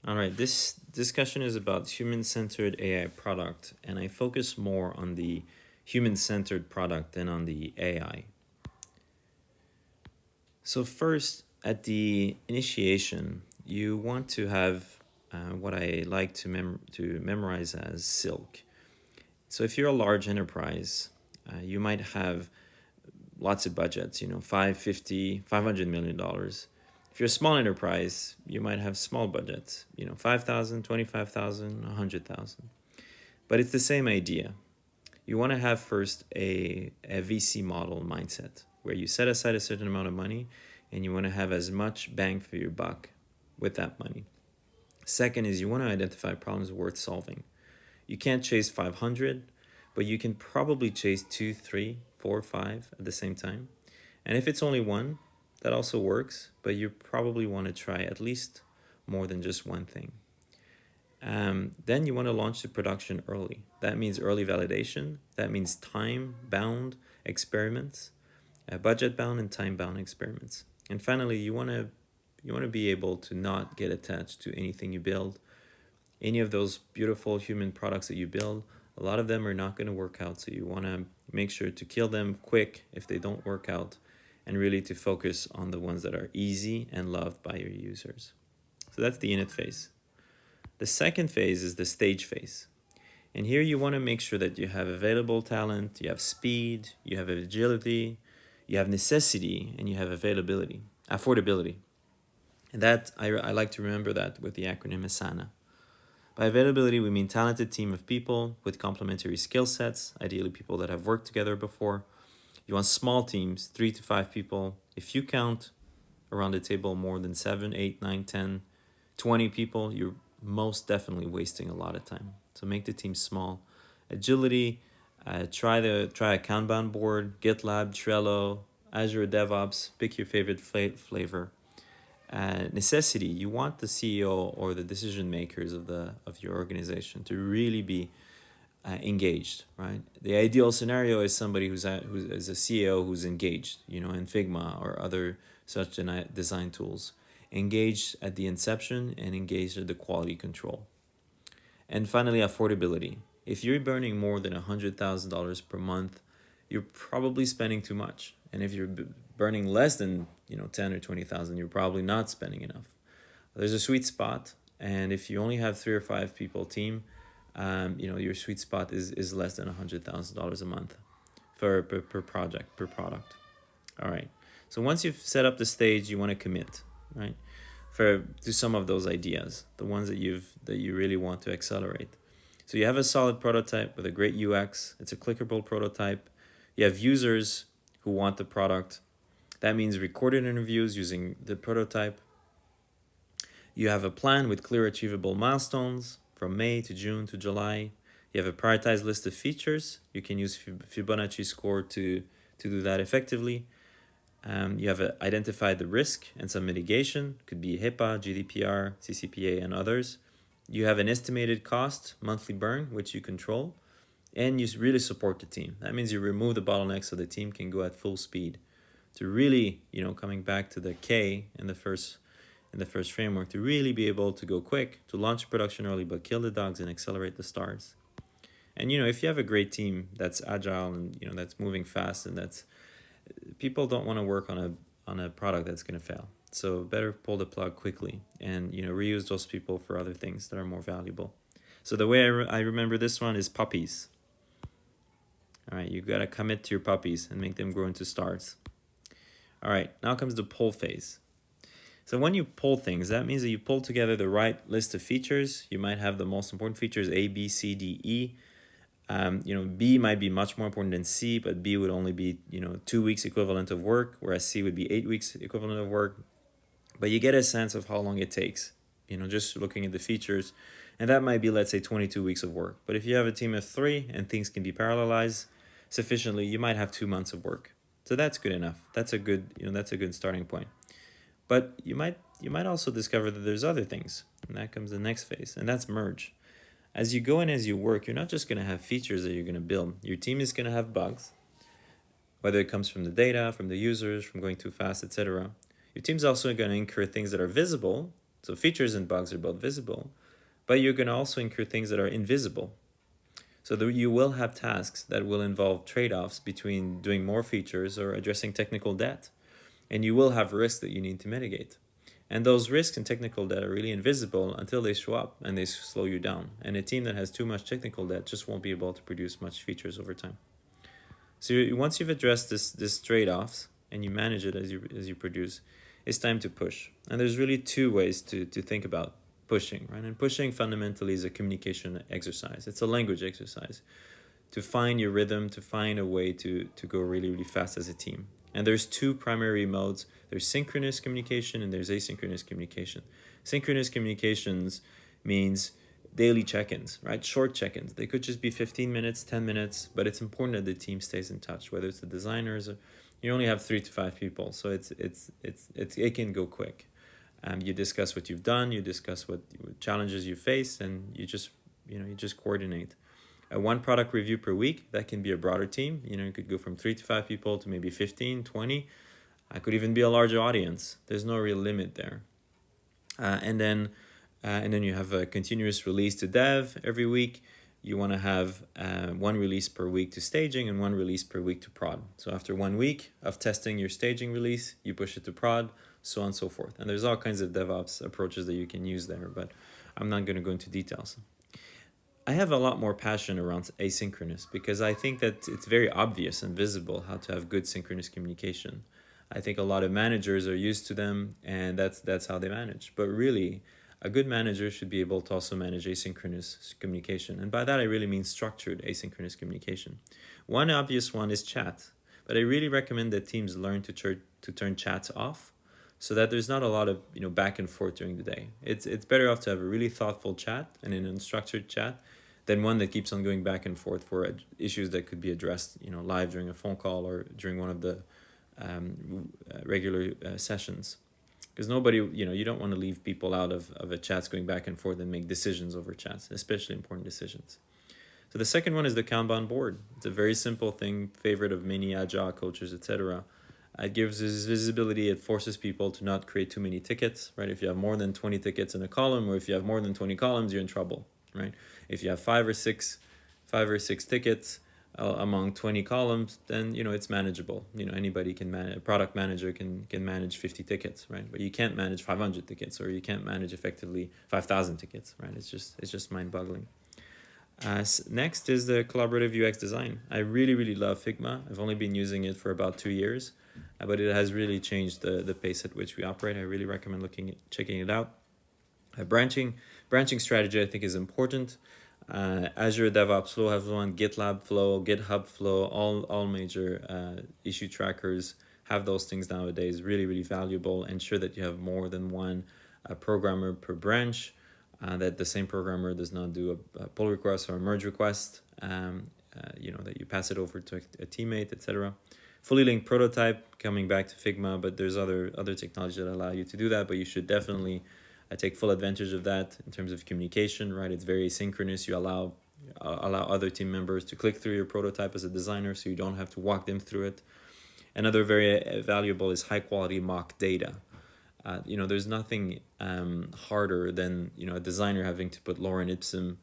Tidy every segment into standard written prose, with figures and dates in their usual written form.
All right, this discussion is about human-centered AI product, and I focus more on the human-centered product than on the AI. So first, at the initiation, you want to have what I like to memorize as silk. So if you're a large enterprise, you might have lots of budgets, you know, 550, $500 million. If you're a small enterprise, you might have small budgets, you know, 5,000, 25,000, 100,000. But it's the same idea. You want to have first a VC model mindset where you set aside a certain amount of money and you want to have as much bang for your buck with that money. Second is you want to identify problems worth solving. You can't chase 500, but you can probably chase 2, 3, 4, 5 at the same time. And if it's only one, that also works, but you probably want to try at least more than just one thing. Then you want to launch the production early. That means early validation. That means time-bound experiments, budget-bound and time-bound experiments. And finally, you want to be able to not get attached to anything you build. Any of those beautiful human products that you build, a lot of them are not going to work out. So you want to make sure to kill them quick if they don't work out, and really to focus on the ones that are easy and loved by your users. So that's the init phase. The second phase is the stage phase. And here you want to make sure that you have available talent, you have speed, you have agility, you have necessity, and you have availability, affordability. And that I like to remember that with the acronym ASANA. By availability, we mean talented team of people with complementary skill sets, ideally people that have worked together before. You want small teams, 3 to 5 people. If you count around the table more than 7, 8, 9, 10, 20 people, you're most definitely wasting a lot of time. So make the team small. Agility, try a Kanban board, GitLab, Trello, Azure DevOps, pick your favorite flavor. Necessity, you want the CEO or the decision makers of your organization to really be engaged, right? The ideal scenario is somebody who's a CEO who's engaged, you know, in Figma or other such design tools, engaged at the inception and engaged at the quality control. And finally, affordability. If you're burning more than $100,000 per month, you're probably spending too much. And if you're burning less than 10 or 20,000, you're probably not spending enough. There's a sweet spot, and if you only have 3 or 5 people team, your sweet spot is less than $100,000 a month per project, per product. All right. So once you've set up the stage, you want to commit, right? To some of those ideas, the ones that you really want to accelerate. So you have a solid prototype with a great UX. It's a clickable prototype. You have users who want the product. That means recorded interviews using the prototype. You have a plan with clear achievable milestones from May to June to July. You have a prioritized list of features. You can use Fibonacci score to do that effectively. You have identified the risk and some mitigation, could be HIPAA, GDPR, CCPA, and others. You have an estimated cost, monthly burn, which you control, and you really support the team. That means you remove the bottlenecks so the team can go at full speed. To really, coming back to the K in the first framework, to really be able to go quick, to launch production early, but kill the dogs and accelerate the stars. And if you have a great team that's agile and that's moving fast, and that's people don't want to work on a product that's going to fail. So better pull the plug quickly and reuse those people for other things that are more valuable. So the way I remember this one is puppies. All right, you got to commit to your puppies and make them grow into stars. All right, now comes the pull phase. So when you pull things, that means that you pull together the right list of features. You might have the most important features, A, B, C, D, E. B might be much more important than C, but B would only be 2 weeks equivalent of work, whereas C would be 8 weeks equivalent of work. But you get a sense of how long it takes, just looking at the features. And that might be, let's say, 22 weeks of work. But if you have a team of 3 and things can be parallelized sufficiently, you might have 2 months of work. So that's good enough. That's a good starting point. But you might also discover that there's other things, and that comes the next phase, and that's merge. As you go and as you work, you're not just going to have features that you're going to build. Your team is going to have bugs, whether it comes from the data, from the users, from going too fast, etc. Your team's also going to incur things that are visible, So features and bugs are both visible, but you're going to also incur things that are invisible. So you will have tasks that will involve trade-offs between doing more features or addressing technical debt. And you will have risks that you need to mitigate. And those risks and technical debt are really invisible until they show up and they slow you down. And a team that has too much technical debt just won't be able to produce much features over time. So once you've addressed this trade-offs and you manage it as you produce, it's time to push. And there's really two ways to think about pushing, right? And pushing fundamentally is a communication exercise. It's a language exercise to find your rhythm, to find a way to go really, really fast as a team. And there's two primary modes. There's synchronous communication and there's asynchronous communication. Synchronous communications means daily check-ins, right? Short check-ins. They could just be 15 minutes, 10 minutes, but it's important that the team stays in touch, whether it's the designers or you only have 3 to 5 people, so it can go quick. You discuss what you've done, you discuss what challenges you face, and you just coordinate. One product review per week, that can be a broader team. You could go from 3 to 5 people to maybe 15, 20. I could even be a larger audience. There's no real limit there. And then you have a continuous release to dev every week. You want to have one release per week to staging and one release per week to prod. So after 1 week of testing your staging release, you push it to prod, so on and so forth. And there's all kinds of DevOps approaches that you can use there, but I'm not going to go into details. I have a lot more passion around asynchronous because I think that it's very obvious and visible how to have good synchronous communication. I think a lot of managers are used to them, and that's how they manage. But really, a good manager should be able to also manage asynchronous communication. And by that, I really mean structured asynchronous communication. One obvious one is chat, but I really recommend that teams learn to turn chats off so that there's not a lot of back and forth during the day. It's better off to have a really thoughtful chat and an unstructured chat than one that keeps on going back and forth for issues that could be addressed live during a phone call or during one of the regular sessions. Because nobody, you don't want to leave people out of a chats going back and forth and make decisions over chats, especially important decisions. So the second one is the Kanban board. It's a very simple thing, favorite of many agile coaches, etc. It gives us visibility. It forces people to not create too many tickets, right? If you have more than 20 tickets in a column, or if you have more than 20 columns, you're in trouble, right? If you have five or six tickets among 20 columns, then it's manageable. Anybody can manage. A product manager can manage 50 tickets, right? But you can't manage 500 tickets, or you can't manage effectively 5,000 tickets, right? It's just mind-boggling. Next is the collaborative UX design. I really love Figma. I've only been using it for about 2 years, but it has really changed the pace at which we operate. I really recommend checking it out. Branching strategy, I think, is important. Azure DevOps Flow has one, GitLab Flow, GitHub Flow, all major issue trackers have those things nowadays. Really valuable. Ensure that you have more than one programmer per branch, that the same programmer does not do a pull request or a merge request, that you pass it over to a teammate, etc. Fully linked prototype, coming back to Figma, but there's other technologies that allow you to do that, but you should definitely take full advantage of that in terms of communication, right? It's very synchronous. You allow other team members to click through your prototype as a designer, so you don't have to walk them through it. Another very valuable is high quality mock data. There's nothing harder than a designer having to put lorem ipsum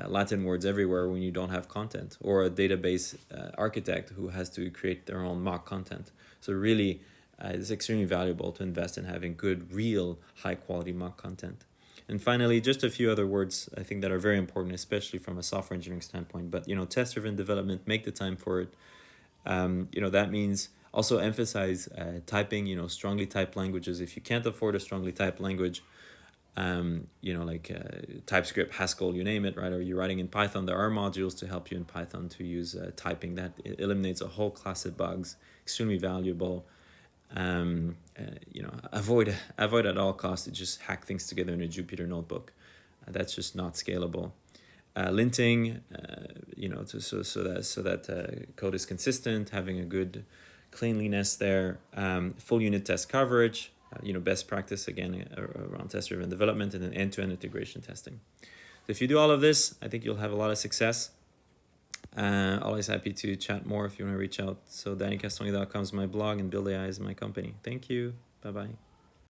Latin words everywhere when you don't have content, or a database architect who has to create their own mock content. So really, it's extremely valuable to invest in having good, real, high-quality mock content. And finally, just a few other words I think that are very important, especially from a software engineering standpoint. But test-driven development, make the time for it. That means also emphasize typing. Strongly typed languages. If you can't afford a strongly typed language, like TypeScript, Haskell, you name it, right? Or you're writing in Python, there are modules to help you in Python to use typing. That eliminates a whole class of bugs. Extremely valuable. Avoid at all costs to just hack things together in a Jupyter notebook. That's just not scalable. Linting, so that code is consistent, having a good cleanliness there. Full unit test coverage, best practice again around test-driven development, and then end-to-end integration testing. So if you do all of this, I think you'll have a lot of success. Always happy to chat more if you want to reach out. So DannyCastonguay.com is my blog, and Build AI is my company. Thank you. Bye-bye.